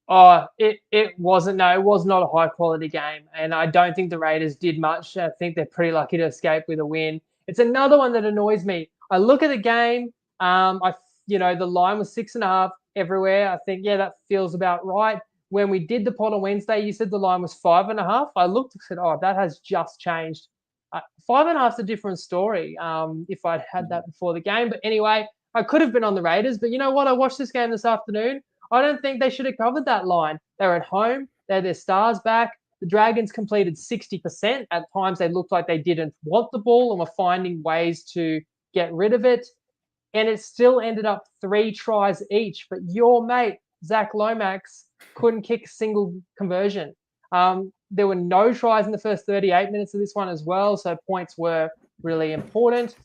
Oh, it wasn't. No, it was not a high quality game, and I don't think the Raiders did much. I think they're pretty lucky to escape with a win. It's another one that annoys me. I look at the game. The line was 6.5 everywhere. I think that feels about right. When we did the pod on Wednesday, you said the line was 5.5. I looked and said, "Oh, that has just changed." 5.5 is a different story. If I'd had that before the game, but anyway, I could have been on the Raiders. But you know what? I watched this game this afternoon. I don't think they should have covered that line. They were at home. They had their stars back. The Dragons completed 60%. At times, they looked like they didn't want the ball and were finding ways to get rid of it. And it still ended up 3 tries each. But your mate, Zach Lomax, couldn't kick a single conversion. There were no tries in the first 38 minutes of this one as well. So points were really important.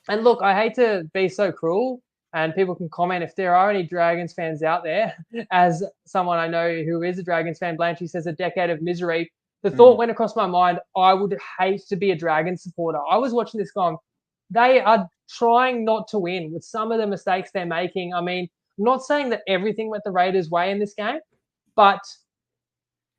And look, I hate to be so cruel, and people can comment if there are any Dragons fans out there. As someone I know who is a Dragons fan, Blanchie says a decade of misery. The thought went across my mind, I would hate to be a Dragons supporter. I was watching this going, they are trying not to win with some of the mistakes they're making. I mean, I'm not saying that everything went the Raiders' way in this game, but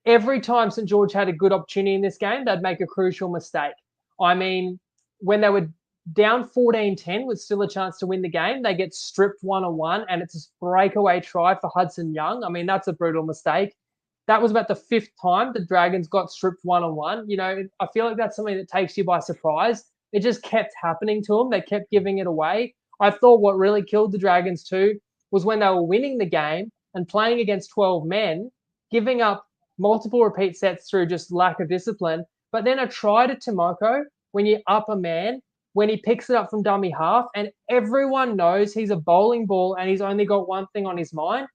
every time St. George had a good opportunity in this game, they'd make a crucial mistake. I mean, when they were down 14-10 with still a chance to win the game, they get stripped 1-on-1, and it's a breakaway try for Hudson Young. I mean, that's a brutal mistake. That was about the 5th time the Dragons got stripped 1-on-1. I feel like that's something that takes you by surprise. It just kept happening to them. They kept giving it away. I thought what really killed the Dragons too was when they were winning the game and playing against 12 men, giving up multiple repeat sets through just lack of discipline. But then a try to Timoko, when you're up a man, when he picks it up from dummy half, and everyone knows he's a bowling ball and he's only got one thing on his mind.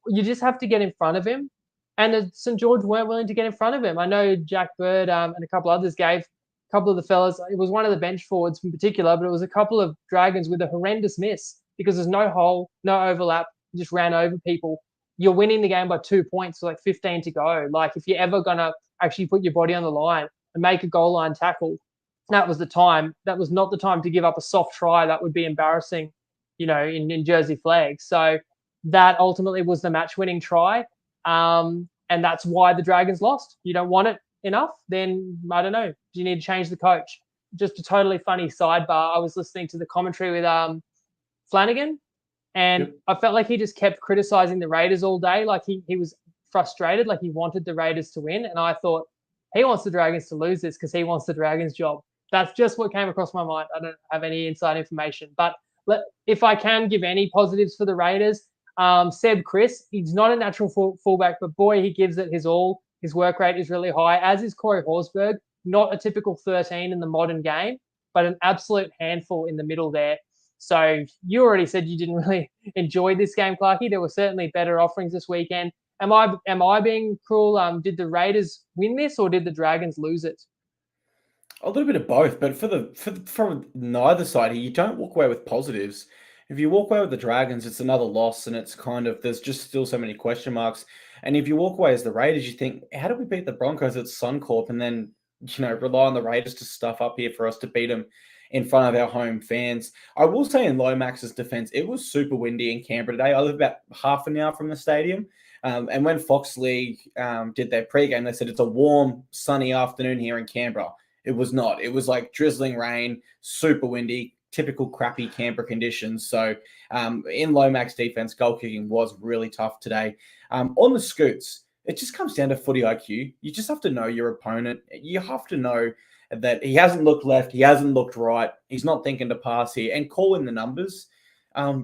You just have to get in front of him. And the St. George weren't willing to get in front of him. I know Jack Bird and a couple others gave a couple of the fellas, it was one of the bench forwards in particular, but it was a couple of Dragons with a horrendous miss because there's no hole, no overlap, just ran over people. You're winning the game by 2 points, so like 15 to go. Like if you're ever going to actually put your body on the line and make a goal line tackle, that was the time. That was not the time to give up a soft try. That would be embarrassing, in Jersey flag. So that ultimately was the match-winning try. And that's why the Dragons lost. You don't want it enough, then I don't know. Do you need to change the coach? Just a totally funny sidebar. I was listening to the commentary with Flanagan, and I felt like he just kept criticizing the Raiders all day. Like he was frustrated, like he wanted the Raiders to win. And I thought, he wants the Dragons to lose this because he wants the Dragons' job. That's just what came across my mind. I don't have any inside information. But if I can give any positives for the Raiders, Seb Chris, he's not a natural fullback, but boy, he gives it his all. His work rate is really high, as is Corey Horsburgh. Not a typical 13 in the modern game, but an absolute handful in the middle there. So you already said you didn't really enjoy this game, Clarkey. There were certainly better offerings this weekend. Am I being cruel? Did the Raiders win this, or did the Dragons lose it? A little bit of both, but from neither side here, you don't walk away with positives. If you walk away with the Dragons, it's another loss, and it's kind of, there's just still so many question marks. And if you walk away as the Raiders, you think, how did we beat the Broncos at Suncorp and then, rely on the Raiders to stuff up here for us to beat them in front of our home fans? I will say in Lomax's defense, it was super windy in Canberra today. I live about half an hour from the stadium. And when Fox League did their pregame, they said it's a warm, sunny afternoon here in Canberra. It was not. It was like drizzling rain, super windy, typical crappy Canberra conditions. So in Lomax defense, goal kicking was really tough today. On the Scoots, it just comes down to footy IQ. You just have to know your opponent. You have to know that he hasn't looked left, he hasn't looked right, he's not thinking to pass here, and call in the numbers.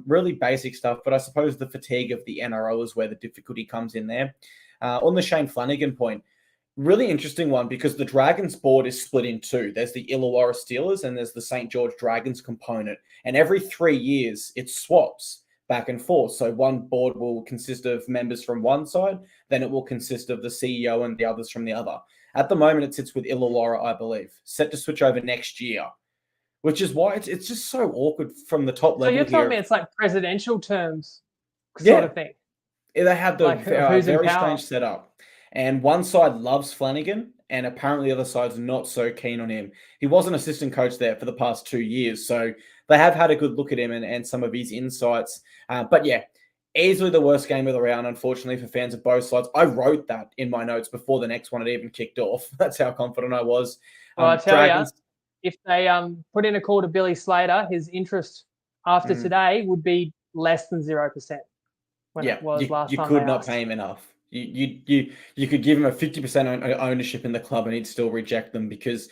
Really basic stuff, but I suppose the fatigue of the NRL is where the difficulty comes in there. On the Shane Flanagan point, really interesting one because the Dragons board is split in two. There's the Illawarra Steelers and there's the St. George Dragons component. And every 3 years, it swaps back and forth. So one board will consist of members from one side, then it will consist of the CEO and the others from the other. At the moment, it sits with Illawarra, I believe, set to switch over next year, which is why it's just so awkward from the top level. So you're telling me it's like presidential terms sort of thing? They have the Like, very strange setup. And one side loves Flanagan, and apparently the other side's not so keen on him. He was an assistant coach there for the past 2 years, so they have had a good look at him and some of his insights. But yeah, easily the worst game of the round, unfortunately, for fans of both sides. I wrote that in my notes before the next one had even kicked off. That's how confident I was. Well, I tell you, if they put in a call to Billy Slater, his interest after today would be less than 0%. When it was last time. You could not pay him enough. You could give him a 50% ownership in the club and he'd still reject them because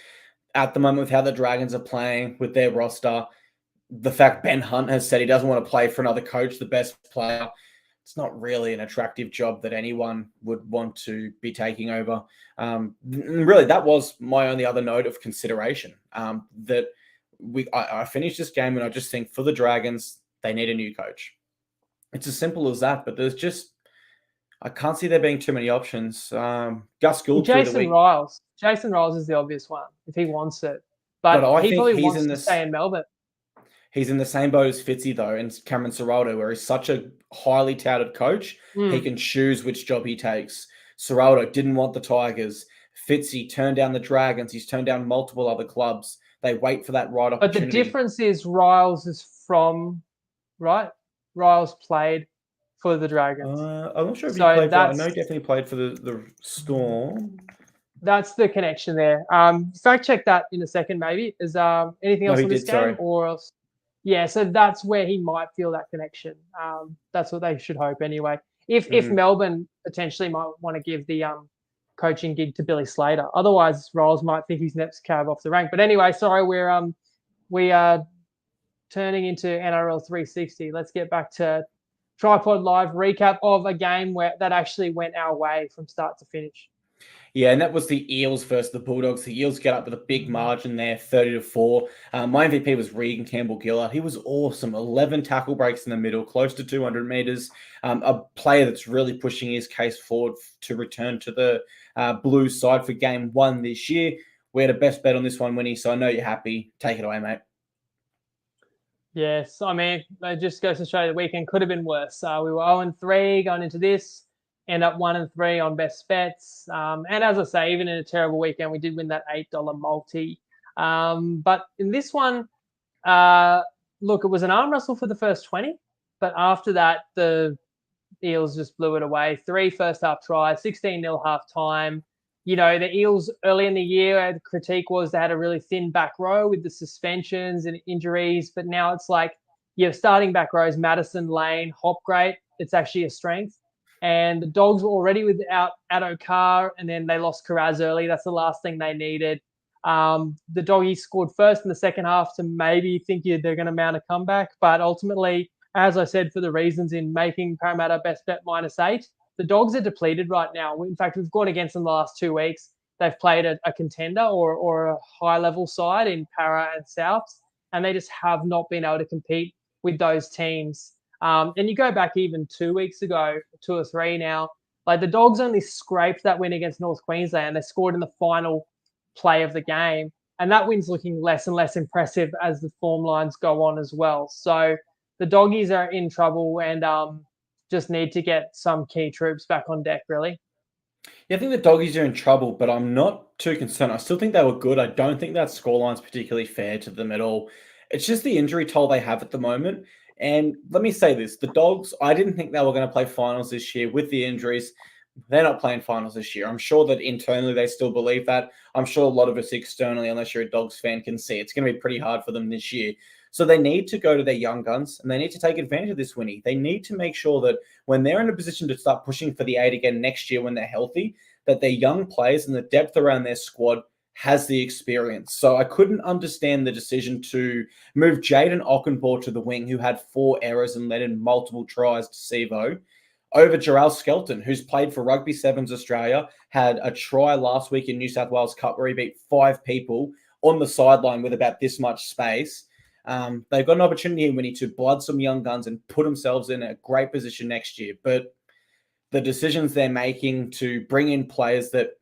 at the moment with how the Dragons are playing with their roster, the fact Ben Hunt has said he doesn't want to play for another coach, the best player, it's not really an attractive job that anyone would want to be taking over. Really, that was my only other note of consideration. That I finished this game and I just think for the Dragons, they need a new coach. It's as simple as that, but I can't see there being too many options. Gus Gould. Jason Riles. Jason Riles is the obvious one if he wants it, but he probably wants to stay in Melbourne. He's in the same boat as Fitzy though, and Cameron Ciraldo, where he's such a highly touted coach, he can choose which job he takes. Ciraldo didn't want the Tigers. Fitzy turned down the Dragons. He's turned down multiple other clubs. They wait for that right opportunity. But the difference is Riles is from Riles played for the Dragons. I'm not sure if he played I know he definitely played for the Storm. That's the connection there. Fact check that in a second, maybe. Is anything else on this game? Sorry. Or else? Yeah, so that's where he might feel that connection. That's what they should hope anyway. If Melbourne potentially might want to give the coaching gig to Billy Slater. Otherwise, Riles might think he's next cab off the rank. But anyway, sorry, we are turning into NRL 360. Let's get back to TryPod Live recap of a game that actually went our way from start to finish. Yeah, and that was the Eels versus the Bulldogs. The Eels get up with a big margin there, 30-4. My MVP was Regan Campbell-Gillard. He was awesome. 11 tackle breaks in the middle, close to 200 meters. A player that's really pushing his case forward to return to the blue side for game 1 this year. We had a best bet on this one, Winnie, so I know you're happy. Take it away, mate. Yes, I mean, it just goes to show the weekend could have been worse. We were 0-3 going into this, end up 1-3 on best bets. And as I say, even in a terrible weekend, we did win that $8 multi. But in this one, look, it was an arm wrestle for the first 20, but after that, the Eels just blew it away. 3 first half tries, 16-0 half time. You know, the Eels early in the year, the critique was they had a really thin back row with the suspensions and injuries. But now it's like your starting back rows, Madison, Lane, Hopgrave. It's actually a strength. And the Dogs were already without Addo Carr, and then they lost Carraz early. That's the last thing they needed. The Doggies scored first in the second half to maybe think they're going to mount a comeback. But ultimately, as I said, for the reasons in making Parramatta best bet -8, the Dogs are depleted right now. In fact, we've gone against them the last 2 weeks. They've played a contender or a high-level side in Para and Souths, and they just have not been able to compete with those teams. And you go back even 2 weeks ago, 2 or 3 now, like the Dogs only scraped that win against North Queensland. They scored in the final play of the game, and that win's looking less and less impressive as the form lines go on as well. So the Doggies are in trouble and just need to get some key troops back on deck, really. Yeah, I think the Doggies are in trouble, but I'm not too concerned. I still think they were good. I don't think that scoreline's particularly fair to them at all. It's just the injury toll they have at the moment. And let me say this, the Dogs, I didn't think they were going to play finals this year with the injuries. They're not playing finals this year. I'm sure that internally they still believe that. I'm sure a lot of us externally, unless you're a Dogs fan, can see it's going to be pretty hard for them this year. So they need to go to their young guns and they need to take advantage of this, Winnie. They need to make sure that when they're in a position to start pushing for the 8 again next year when they're healthy, that their young players and the depth around their squad has the experience. So I couldn't understand the decision to move Jaden Ockenbaugh to the wing, who had 4 errors and let in multiple tries to Sevo, over Jarrell Skelton, who's played for Rugby Sevens Australia, had a try last week in New South Wales Cup where he beat 5 people on the sideline with about this much space. They've got an opportunity here, Winnie, to blood some young guns and put themselves in a great position next year. But the decisions they're making to bring in players that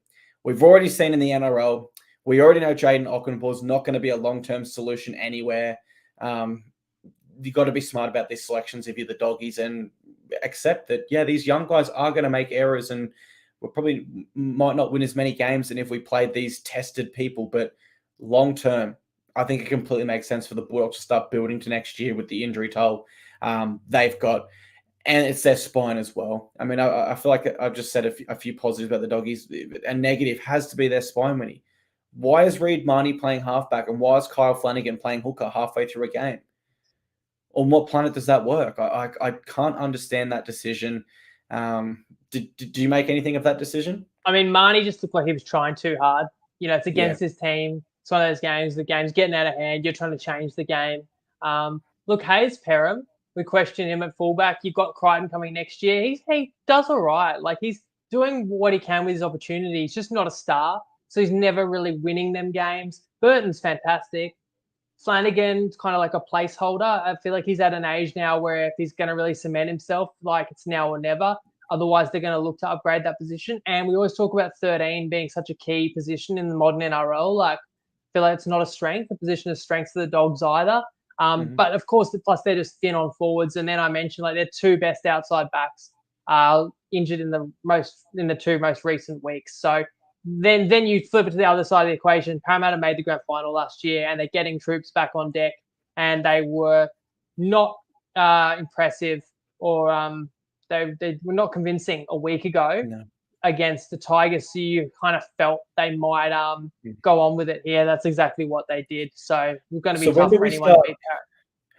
we've already seen in the NRL, we already know Jaden Ockenbaugh is not going to be a long-term solution anywhere. You've got to be smart about these selections if you're the doggies and accept that, yeah, these young guys are going to make errors and we probably might not win as many games than if we played these tested people. But long-term, I think it completely makes sense for the Bulldogs to start building to next year with the injury toll they've got. And it's their spine as well. I mean, I feel like I've just said a few positives about the doggies. A negative has to be their spine, Winnie. Why is Reid Marnie playing halfback and why is Kyle Flanagan playing hooker halfway through a game? On what planet does that work? I can't understand that decision. Do you make anything of that decision? I mean, Marnie just looked like he was trying too hard. It's against his team. It's one of those games, the game's getting out of hand. You're trying to change the game. Look, Hayes Perham, we question him at fullback. You've got Crichton coming next year. He does all right. Like, he's doing what he can with his opportunity. He's just not a star, so he's never really winning them games. Burton's fantastic. Flanagan's kind of like a placeholder. I feel like he's at an age now where if he's going to really cement himself, like, it's now or never. Otherwise, they're going to look to upgrade that position. And we always talk about 13 being such a key position in the modern NRL. Like, I feel like it's not a strength, a position of strength for the Dogs either. But of course, plus they're just thin on forwards. And then I mentioned, like, their 2 best outside backs injured in the 2 most recent weeks. So then you flip it to the other side of the equation. Parramatta made the grand final last year, and they're getting troops back on deck, and they were not impressive, or they were not convincing a week ago against the Tigers. So you kind of felt they might go on with it here. That's exactly what they did. So it's going to be tough for anyone to beat Parramatta.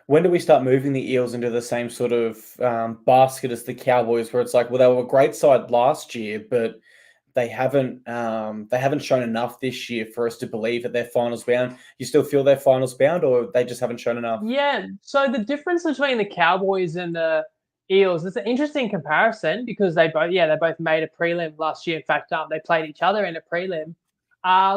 When do we start moving the Eels into the same sort of basket as the Cowboys, where it's like, well, they were a great side last year, but they haven't shown enough this year for us to believe that they're finals bound. You still feel they're finals bound, or they just haven't shown enough? Yeah. So the difference between the Cowboys and the Eels, it's an interesting comparison because they both made a prelim last year. In fact, they played each other in a prelim.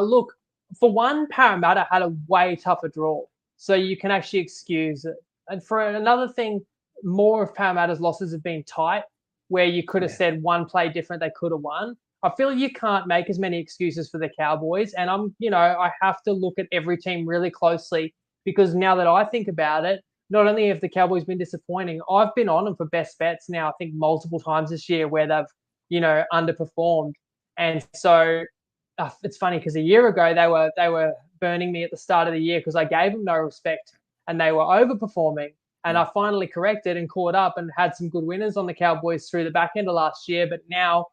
Look, for one, Parramatta had a way tougher draw, so you can actually excuse it. And for another thing, more of Parramatta's losses have been tight, where you could have said one play different, they could have won. I feel you can't make as many excuses for the Cowboys, and I have to look at every team really closely because now that I think about it, not only have the Cowboys been disappointing, I've been on them for best bets now, I think multiple times this year where they've, underperformed. And so it's funny because a year ago they were burning me at the start of the year because I gave them no respect and they were overperforming. And I finally corrected and caught up and had some good winners on the Cowboys through the back end of last year. But now,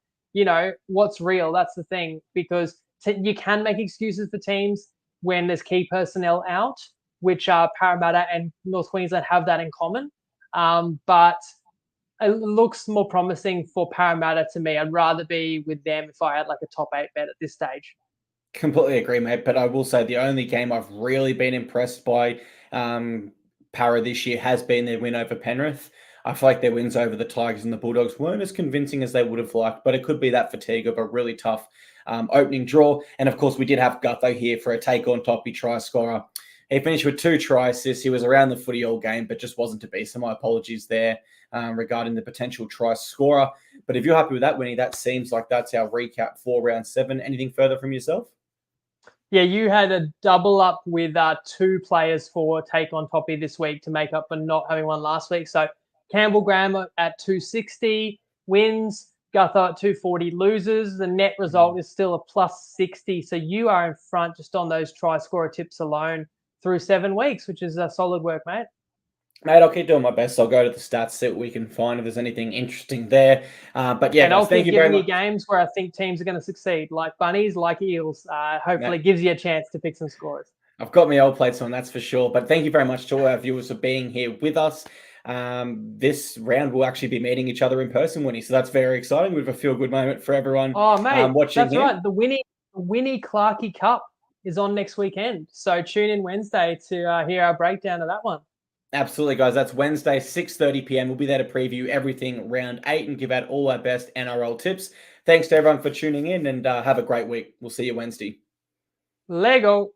what's real? That's the thing, because you can make excuses for teams when there's key personnel out, which Parramatta and North Queensland have that in common. But it looks more promising for Parramatta to me. I'd rather be with them if I had like a top 8 bet at this stage. Completely agree, mate. But I will say the only game I've really been impressed by Para this year has been their win over Penrith. I feel like their wins over the Tigers and the Bulldogs weren't as convincing as they would have liked, but it could be that fatigue of a really tough opening draw. And of course, we did have Gutho here for a take on Toppy try scorer. He finished with 2 try assists. He was around the footy all game, but just wasn't to be. So my apologies there regarding the potential try scorer. But if you're happy with that, Winnie, that seems like that's our recap for round 7. Anything further from yourself? Yeah, you had a double up with 2 players for take on Toppy this week to make up for not having one last week. So Campbell Graham at 260 wins, Gutho at 240 loses. The net result is still a plus 60. So you are in front just on those try scorer tips alone through 7 weeks, which is solid work, mate. Mate, I'll keep doing my best. I'll go to the stats, see what we can find if there's anything interesting there. But yeah, and I'll thank keep you very giving much. you games where I think teams are going to succeed, like Bunnies, like Eels. Hopefully gives you a chance to pick some scores. I've got my old plates on, that's for sure. But thank you very much to all our viewers for being here with us. This round we'll actually be meeting each other in person, Winnie. So that's very exciting. We have a feel-good moment for everyone Oh, mate, watching that's here. right. The Winnie Clarkey Cup is on next weekend. So tune in Wednesday to hear our breakdown of that one. Absolutely, guys. That's Wednesday, 6:30 p.m. We'll be there to preview everything round 8 and give out all our best NRL tips. Thanks to everyone for tuning in, and have a great week. We'll see you Wednesday. Lego.